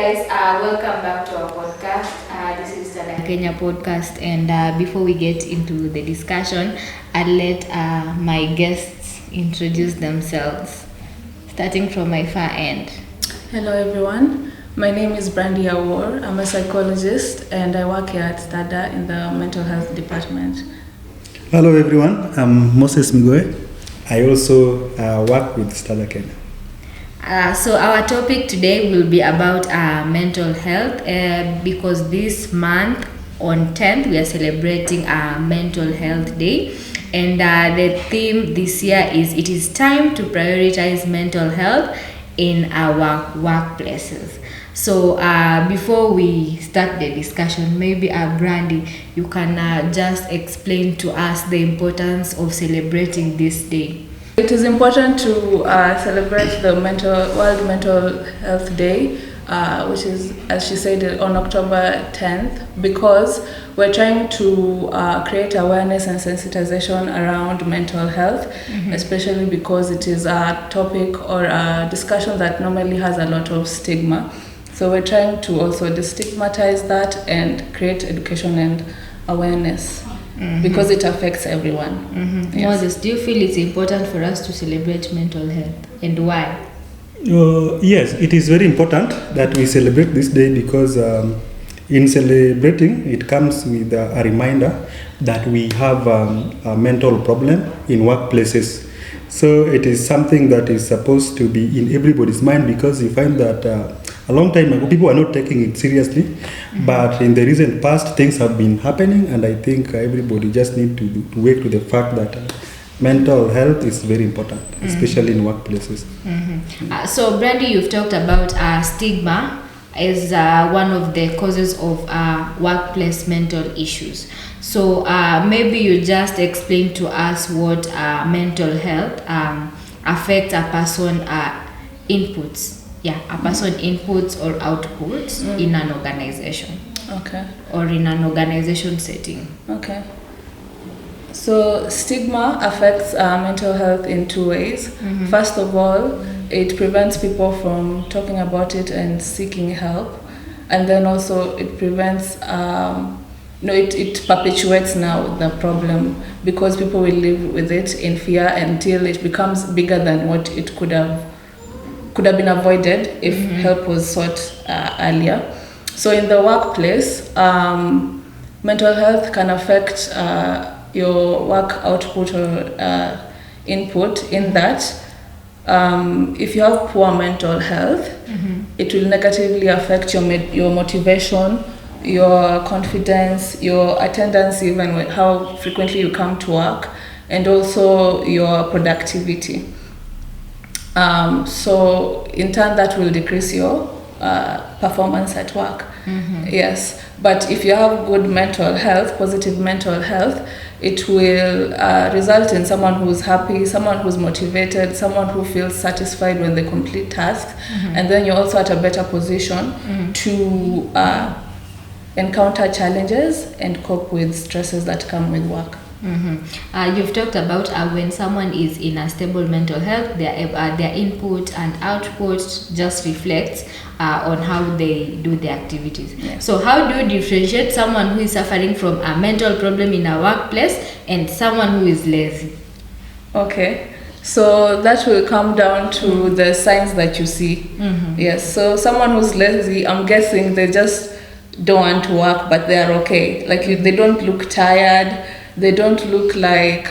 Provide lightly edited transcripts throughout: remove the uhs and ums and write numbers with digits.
Welcome back to our podcast. This is the Kenya podcast, and before we get into the discussion, I'll let my guests introduce themselves, starting from my far end. Hello everyone, my name is Brandy Awor. I'm a psychologist and I work here at STADA in the mental health department. Hello everyone, I'm Moses Mgoe. I also work with STADA Kenya. So our topic today will be about mental health because this month on 10th we are celebrating Mental Health Day, and the theme this year is it is time to prioritize mental health in our workplaces. So before we start the discussion, maybe Brandy, you can just explain to us the importance of celebrating this day. It is important to celebrate the World Mental Health Day, which is, as she said, on October 10th, because we're trying to create awareness and sensitization around mental health, especially because it is a topic or a discussion that normally has a lot of stigma. So we're trying to also destigmatize that and create education and awareness. Because it affects everyone. Yes. Moses, do you feel it's important for us to celebrate mental health, and why? Yes, it is very important that we celebrate this day because in celebrating, it comes with a reminder that we have a mental problem in workplaces. So it is something that is supposed to be in everybody's mind, because you find that a long time ago people are not taking it seriously, but in the recent past things have been happening, and I think everybody just need to wake to the fact that mental health is very important, especially in workplaces. So Brandy, you've talked about stigma as one of the causes of workplace mental issues. So maybe you just explain to us what mental health affects a person inputs. Yeah, a person inputs or outputs in an organization. Okay. Or in an organization setting. Okay. So stigma affects mental health in two ways. First of all, it prevents people from talking about it and seeking help, and then also it prevents it perpetuates now the problem, because people will live with it in fear until it becomes bigger than what it could have been avoided if help was sought earlier. So in the workplace, mental health can affect your work output or input, in that if you have poor mental health, it will negatively affect your motivation, your confidence, your attendance, even how frequently you come to work, and also your productivity. So in turn that will decrease your performance at work. Yes, but if you have good mental health, positive mental health, it will result in someone who's happy, someone who's motivated, someone who feels satisfied when they complete tasks, and then you're also at a better position to encounter challenges and cope with stresses that come with work. You've talked about when someone is in a stable mental health, their input and output just reflects on how they do the activities. Yes. So how do you differentiate someone who is suffering from a mental problem in a workplace and someone who is lazy? Okay, so that will come down to the signs that you see. Yes, so someone who's lazy, I'm guessing they just don't want to work, but they're okay. Like they don't look tired. They don't look like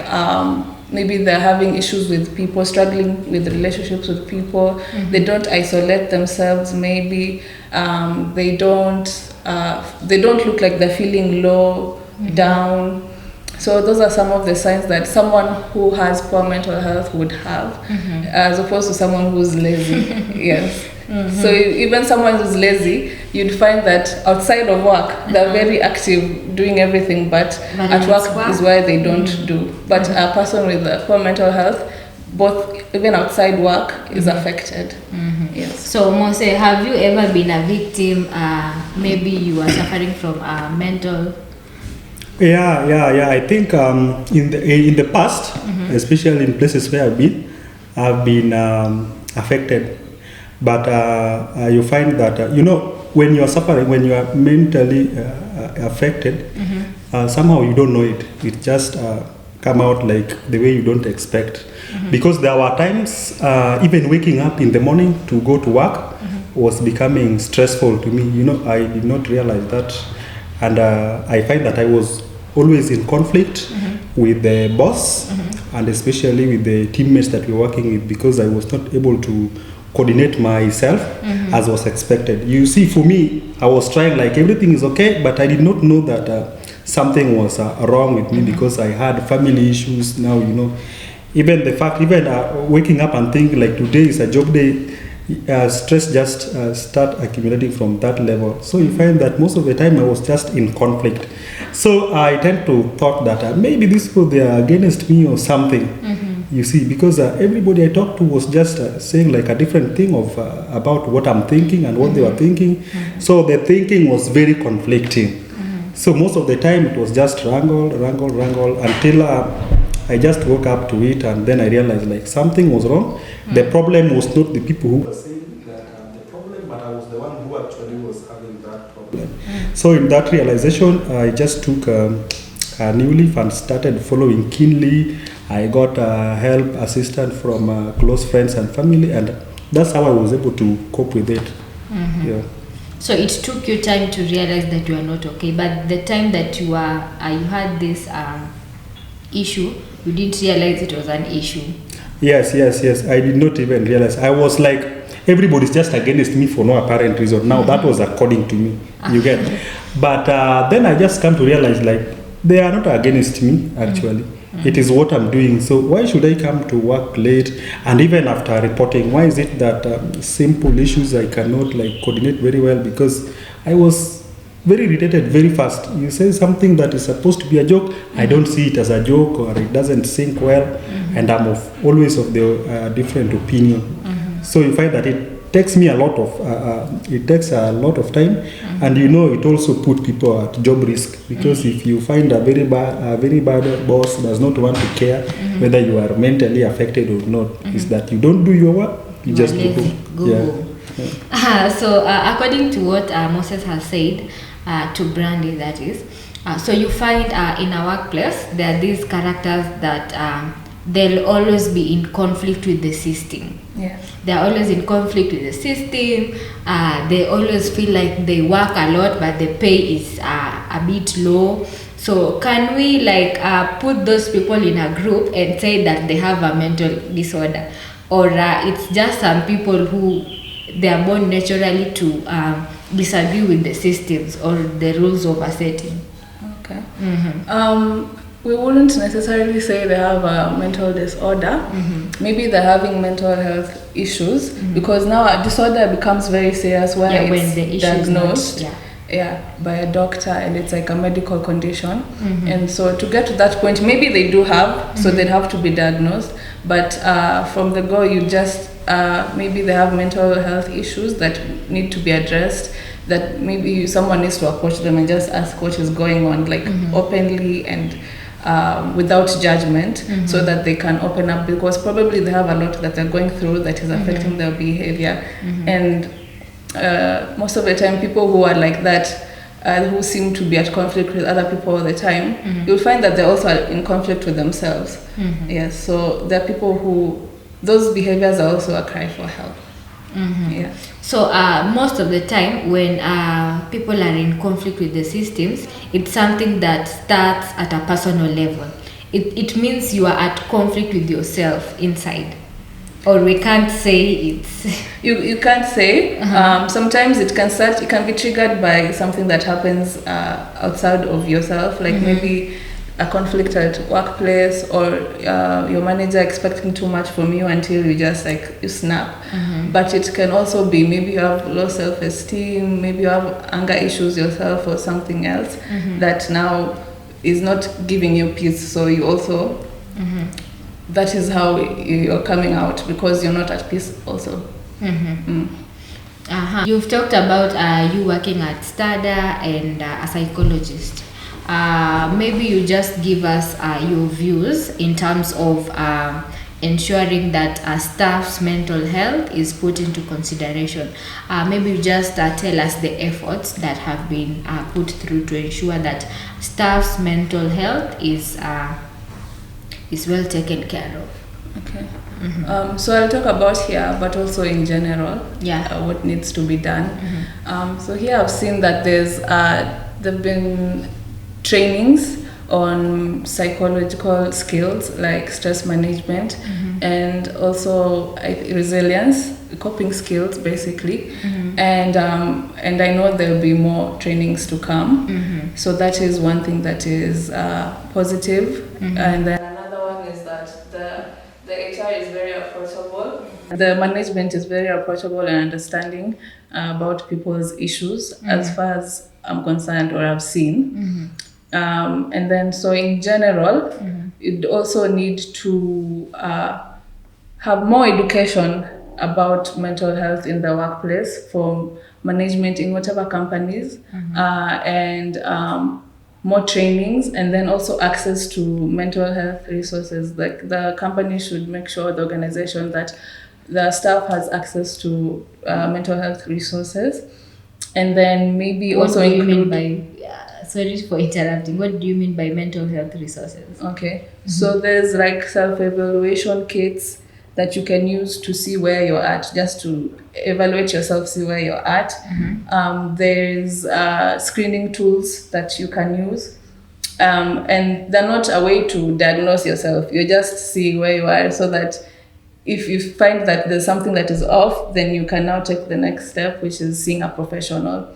maybe they're having issues with people, struggling with relationships with people. They don't isolate themselves. Maybe they don't look like they're feeling low, down. So those are some of the signs that someone who has poor mental health would have, as opposed to someone who's lazy. Yes. So even someone who's lazy, you'd find that outside of work, they're very active doing everything, but at work is where they don't do. But a person with poor mental health, both even outside work, is affected. Yes. So Mose, have you ever been a victim? Maybe you are suffering from mental. Yeah. I think in the past, especially in places where I've been affected. But you find that when you are suffering, when you are mentally affected, somehow you don't know it. It just come out like the way you don't expect. Because there were times, even waking up in the morning to go to work was becoming stressful to me. You know, I did not realize that. And I find that I was always in conflict with the boss and especially with the teammates that we were working with, because I was not able to coordinate myself as was expected. You see, for me, I was trying like everything is okay, but I did not know that something was wrong with me because I had family issues. Now, you know, even the fact, waking up and thinking like today is a job day, stress just start accumulating from that level. So you find that most of the time I was just in conflict. So I tend to thought that maybe these people, they are against me or something. You see, because everybody I talked to was just saying like a different thing of about what I'm thinking and what they were thinking. So the thinking was very conflicting. So most of the time it was just wrangle until I just woke up to it, and then I realized like something was wrong. The problem was not the people who were saying that the problem, but I was the one who actually was having that problem. So in that realization, I just took a new leaf and started following keenly. I got help, assistance from close friends and family, and that's how I was able to cope with it. Yeah. So it took you time to realize that you are not okay, but the time that you had this issue, you didn't realize it was an issue. Yes. I did not even realize. I was like, everybody's just against me for no apparent reason. Now that was according to me. You get. But then I just come to realize like they are not against me actually. It is what I'm doing. So why should I come to work late? And even after reporting, why is it that simple issues I cannot like coordinate very well? Because I was very irritated very fast. You say something that is supposed to be a joke, I don't see it as a joke, or it doesn't sink well, and I'm always of the different opinion. So you find that it takes me a lot of time, and you know it also put people at job risk, because if you find a very bad boss does not want to care whether you are mentally affected or not, is that you don't do your work, you just go. So according to what Moses has said, to Brandy, that is, so you find in a workplace there are these characters that they'll always be in conflict with the system. They're always in conflict with the system. They always feel like they work a lot but the pay is a bit low. So can we like put those people in a group and say that they have a mental disorder, or it's just some people who they are born naturally to disagree with the systems or the rules of a setting? Okay. We wouldn't necessarily say they have a mental disorder. Maybe they're having mental health issues, because now a disorder becomes very serious when it's diagnosed by a doctor, and it's like a medical condition. And so to get to that point, maybe they do have, so they'd have to be diagnosed. But from the go, you just maybe they have mental health issues that need to be addressed, that maybe someone needs to approach them and just ask what is going on, like openly and without judgment, so that they can open up, because probably they have a lot that they're going through that is affecting their behavior. And most of the time, people who are like that, who seem to be at conflict with other people all the time, you'll find that they're also in conflict with themselves. Yes, so there are people who, those behaviors are also a cry for help. So most of the time when people are in conflict with the systems, it's something that starts at a personal level. It means you are at conflict with yourself inside. Or we can't say it's... You can't say. Sometimes it can be triggered by something that happens outside of yourself, like maybe a conflict at workplace, or your manager expecting too much from you until you just like you snap. But it can also be maybe you have low self-esteem, maybe you have anger issues yourself or something else that now is not giving you peace. So you also that is how you're coming out, because you're not at peace also. You've talked about you working at STADA and a psychologist. Maybe you just give us your views in terms of ensuring that staff's mental health is put into consideration. Maybe you just tell us the efforts that have been put through to ensure that staff's mental health is well taken care of. Okay. So I'll talk about here, but also in general, Yeah. what needs to be done. So here I've seen that there've been trainings on psychological skills like stress management and also resilience, coping skills basically. And I know there'll be more trainings to come. So that is one thing that is positive. And then another one is that the HR is very approachable. The management is very approachable and understanding about people's issues as far as I'm concerned or I've seen. And then so in general, it also need to have more education about mental health in the workplace for management in whatever companies, and more trainings, and then also access to mental health resources. Like the company should make sure, the organization, that the staff has access to mental health resources, and then maybe What also do you include. mean by sorry for interrupting. What do you mean by mental health resources? Okay, so there's like self-evaluation kits that you can use to see where you're at, just to evaluate yourself, see where you're at. There's screening tools that you can use. And they're not a way to diagnose yourself. You just see where you are, so that if you find that there's something that is off, then you can now take the next step, which is seeing a professional.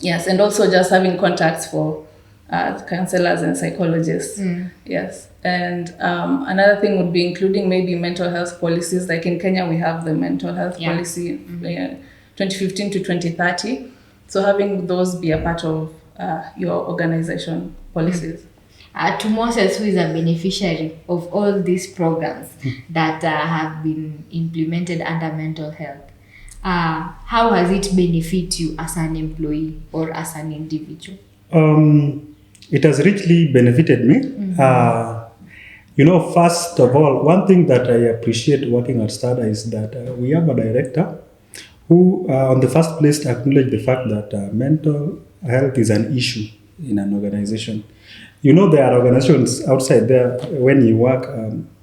Yes, and also just having contacts for counselors and psychologists. Yes, and another thing would be including maybe mental health policies. Like in Kenya, we have the mental health policy, 2015 to 2030. So having those be a part of your organization policies. To Moses, who is a beneficiary of all these programs that have been implemented under mental health, how has it benefit you as an employee or as an individual? It has richly benefited me. First of all, one thing that I appreciate working at STADA is that we have a director who, on the first place, acknowledged the fact that mental health is an issue in an organization. There are organizations outside there, when you work,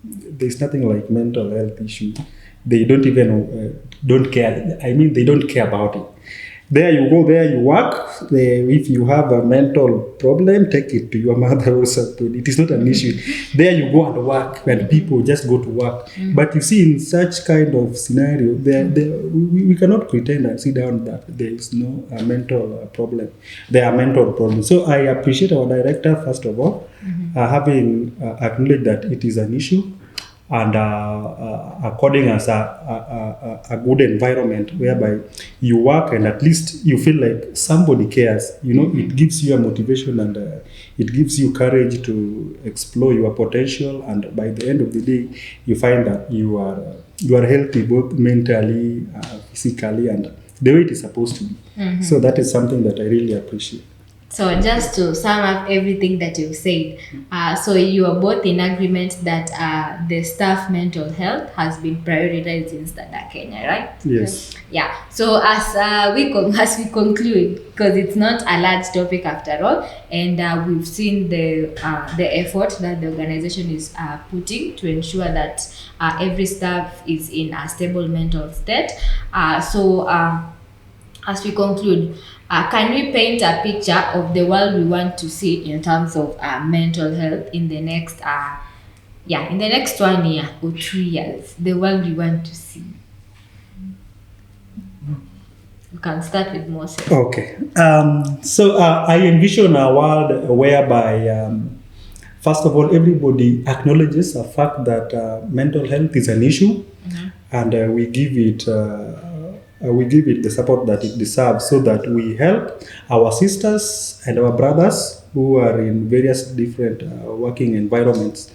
there's nothing like mental health issue. They don't even don't care. I mean, they don't care about it. There you go, there you work. If you have a mental problem, take it to your mother or something. It is not an issue. There you go and work, and people just go to work. But you see, in such kind of scenario, we cannot pretend and sit down that there is no mental problem. There are mental problems. So I appreciate our director, first of all, having acknowledged that it is an issue, and according as a good environment whereby you work and at least you feel like somebody cares. It gives you a motivation, and it gives you courage to explore your potential, and by the end of the day you find that you are healthy both mentally, physically, and the way it is supposed to be. So that is something that I really appreciate. So just to sum up everything that you've said, so you are both in agreement that the staff mental health has been prioritized in STADA Kenya, right? Yes. Yeah. So as we conclude, because it's not a large topic after all, and we've seen the effort that the organization is putting to ensure that every staff is in a stable mental state. So as we conclude, can we paint a picture of the world we want to see in terms of mental health in the next 1 year or 2 years? The world we want to see. You can start with Moses. Okay. So I envision a world whereby, first of all, everybody acknowledges the fact that mental health is an issue, and we give it the support that it deserves, so that we help our sisters and our brothers who are in various different working environments.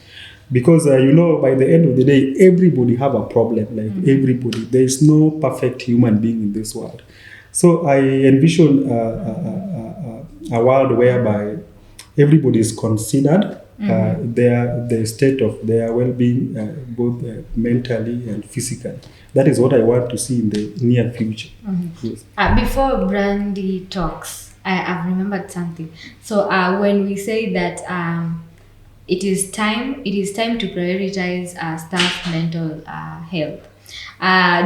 Because by the end of the day, everybody have a problem. Like everybody, there is no perfect human being in this world. So I envision a world whereby everybody is considered, the state of their well-being, both mentally and physically. That is what I want to see in the near future. Yes. Before Brandy talks, I've remembered something. So when we say that it is time to prioritize staff mental health.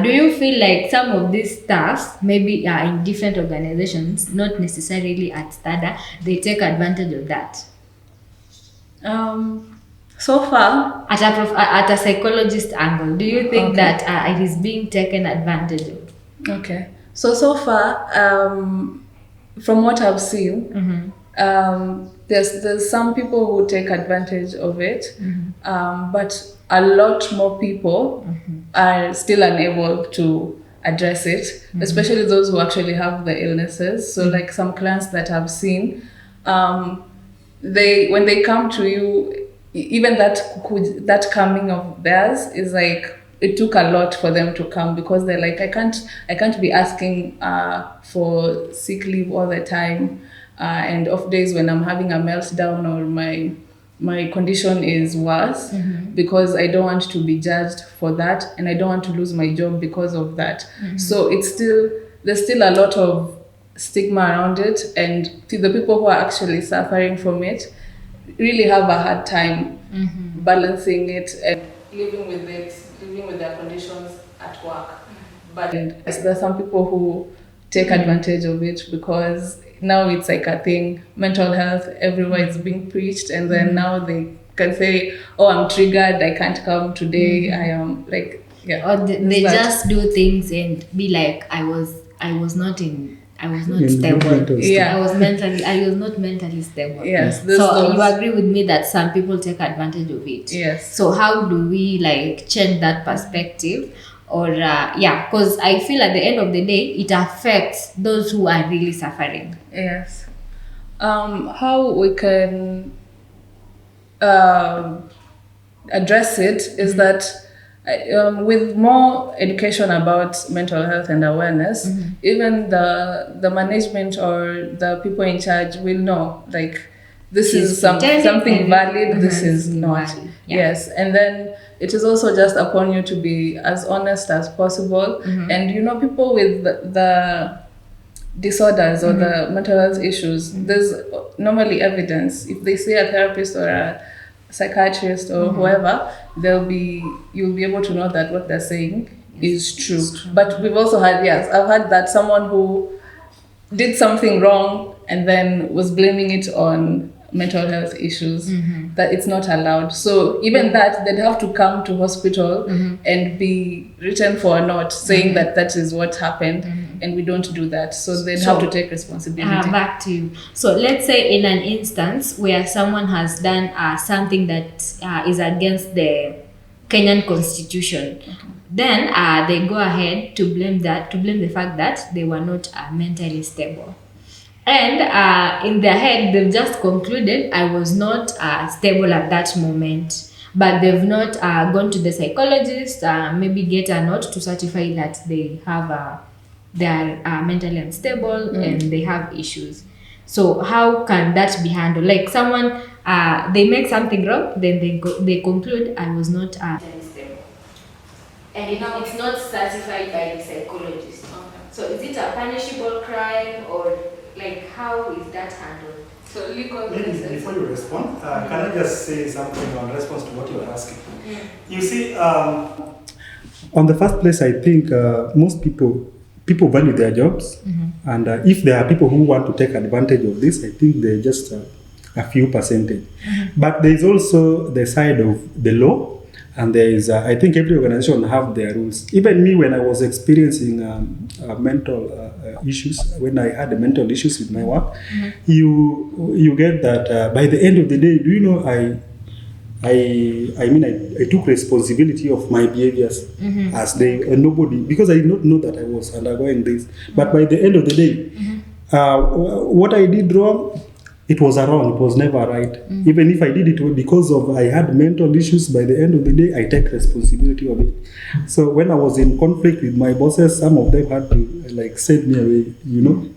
Do you feel like some of these staffs, maybe in different organizations, not necessarily at STADA, they take advantage of that? So far, At a psychologist angle, do you think that it is being taken advantage of? Okay. So far, from what I've seen, there's some people who take advantage of it, but a lot more people are still unable to address it, especially those who actually have the illnesses. So like some clients that I've seen, when they come to you, even that coming of theirs is like, it took a lot for them to come, because they're like, I can't be asking for sick leave all the time, and off days when I'm having a meltdown or my condition is worse, because I don't want to be judged for that, and I don't want to lose my job because of that. So there's still a lot of stigma around it, and the people who are actually suffering from it really have a hard time balancing it and living with their conditions at work. But there's some people who take advantage of it, because now it's like a thing. Mental health everywhere is being preached, and then now they can say, oh, I'm triggered, I can't come today, I am like, yeah. Or they just do things and be like, I was not stable. Yeah. I was not mentally stable. Yes. So you agree with me that some people take advantage of it. Yes. So how do we like change that perspective? Or because I feel at the end of the day, it affects those who are really suffering. Yes. How we can address it is that with more education about mental health and awareness, even the management or the people in charge will know, like, this is something valid, this is not. Yeah. Yes. And then it is also just upon you to be as honest as possible. And people with the disorders or the mental health issues, there's normally evidence. If they see a therapist or a psychiatrist or whoever, you'll be able to know that what they're saying is true. But we've also had, I've had that someone who did something wrong and then was blaming it on mental health issues, that it's not allowed. So even that, they'd have to come to hospital and be written for a note saying that is what happened, and we don't do that. So they'd have to take responsibility. Back to you. So let's say in an instance where someone has done something that is against the Kenyan constitution, then they go ahead to blame the fact that they were not mentally stable. And in their head, they've just concluded, I was not stable at that moment. But they've not gone to the psychologist, maybe get a note to certify that they have they are mentally unstable and they have issues. So how can that be handled? Like someone, they make something wrong, then they conclude, I was not mentally stable. And it's not certified by the psychologist. So is it a punishable crime, or like how is that handled? So legal process. Before you respond, can I just say something on response to what you're asking? You see, on the first place, I think most people value their jobs, and if there are people who want to take advantage of this, I think they're just a few percentage. But there is also the side of the law. And there is, I think every organization have their rules. Even me, when I was experiencing mental issues, when I had mental issues with my work, you get that by the end of the day, do you know, I took responsibility of my behaviors as nobody, because I did not know that I was undergoing this. But by the end of the day, what I did wrong, it was wrong. It was never right. Even if I did it because of I had mental issues, by the end of the day, I take responsibility of it. So when I was in conflict with my bosses, some of them had to send me away.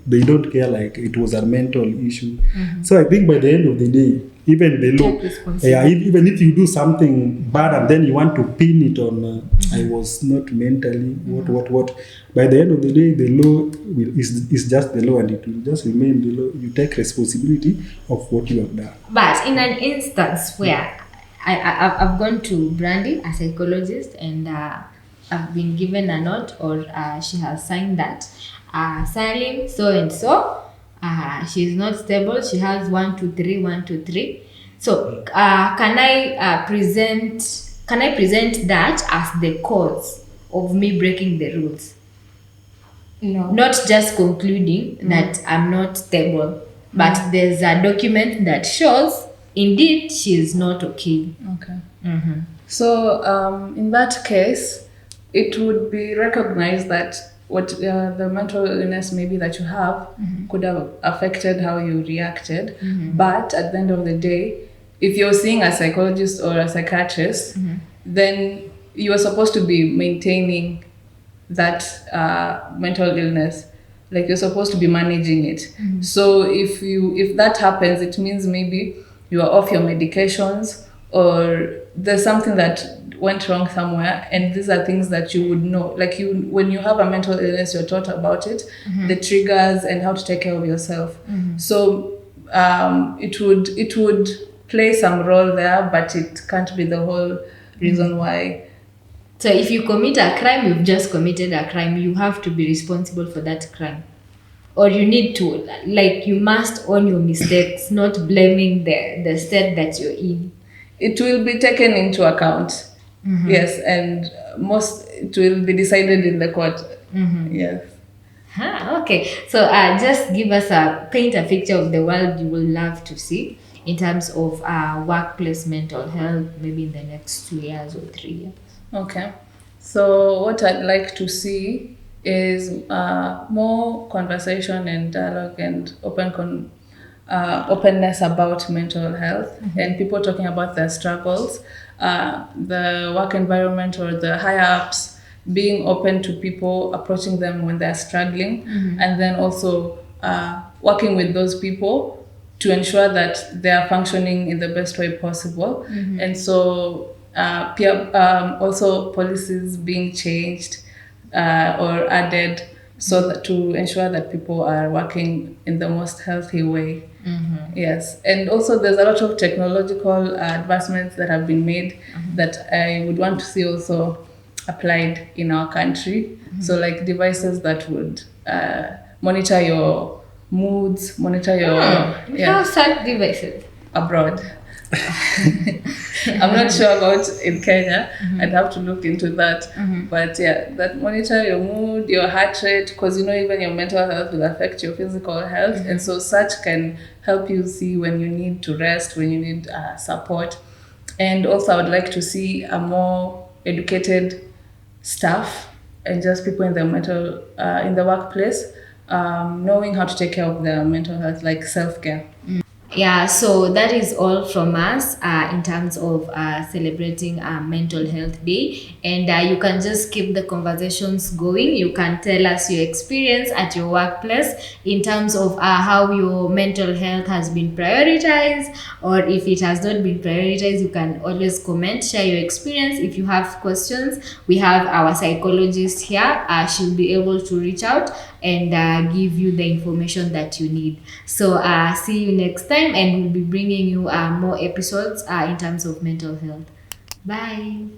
They don't care, like it was a mental issue. So I think by the end of the day, even the law. Take responsibility. Even if you do something bad and then you want to pin it on, I was not mentally, what. By the end of the day, the law is just the law and it will just remain the law. You take responsibility of what you have done. But in an instance where I've gone to Brandy, a psychologist, and I've been given a note, or she has signed that Salim so and so, she's not stable. She has 1, 2, 3, 1, 2, 3. So can I present that as the cause of me breaking the rules? No. Not just concluding that I'm not stable, but there's a document that shows indeed she is not okay. Okay. So in that case, it would be recognized that what the mental illness maybe that you have could have affected how you reacted. But at the end of the day, if you're seeing a psychologist or a psychiatrist, then you are supposed to be maintaining that mental illness. Like, you're supposed to be managing it. So if that happens, it means maybe you are off your medications, or there's something that went wrong somewhere, and these are things that you would know. Like, when you have a mental illness, you're taught about it, the triggers, and how to take care of yourself. So it would play some role there, but it can't be the whole reason why. So if you commit a crime, you've just committed a crime. You have to be responsible for that crime. Or you need to, like, you must own your mistakes, not blaming the state that you're in. It will be taken into account. Yes, and it will be decided in the court. Yes. Okay. So just give us paint a picture of the world you will love to see in terms of workplace mental health, maybe in the next 2 years or 3 years. Okay. So what I'd like to see is more conversation and dialogue and openness about mental health, and people talking about their struggles, the work environment or the higher ups being open to people, approaching them when they're struggling, and then also working with those people to ensure that they are functioning in the best way possible. And so also policies being changed or added, so that to ensure that people are working in the most healthy way. Yes, and also there's a lot of technological advancements that have been made that I would want to see also applied in our country. So, like, devices that would monitor your moods, monitor your How such devices? abroad. I'm not sure about in Kenya. I'd have to look into that. But yeah, that monitor your mood, your heart rate, because even your mental health will affect your physical health. And so such can help you see when you need to rest, when you need support. And also I would like to see a more educated staff and just people in the in the workplace knowing how to take care of their mental health, like self-care. Yeah, so that is all from us in terms of celebrating Mental Health Day. And you can just keep the conversations going. You can tell us your experience at your workplace in terms of how your mental health has been prioritized, or if it has not been prioritized. You can always comment, share your experience. If you have questions, we have our psychologist here. She'll be able to reach out and give you the information that you need. So see you next time, and we'll be bringing you more episodes in terms of mental health. Bye.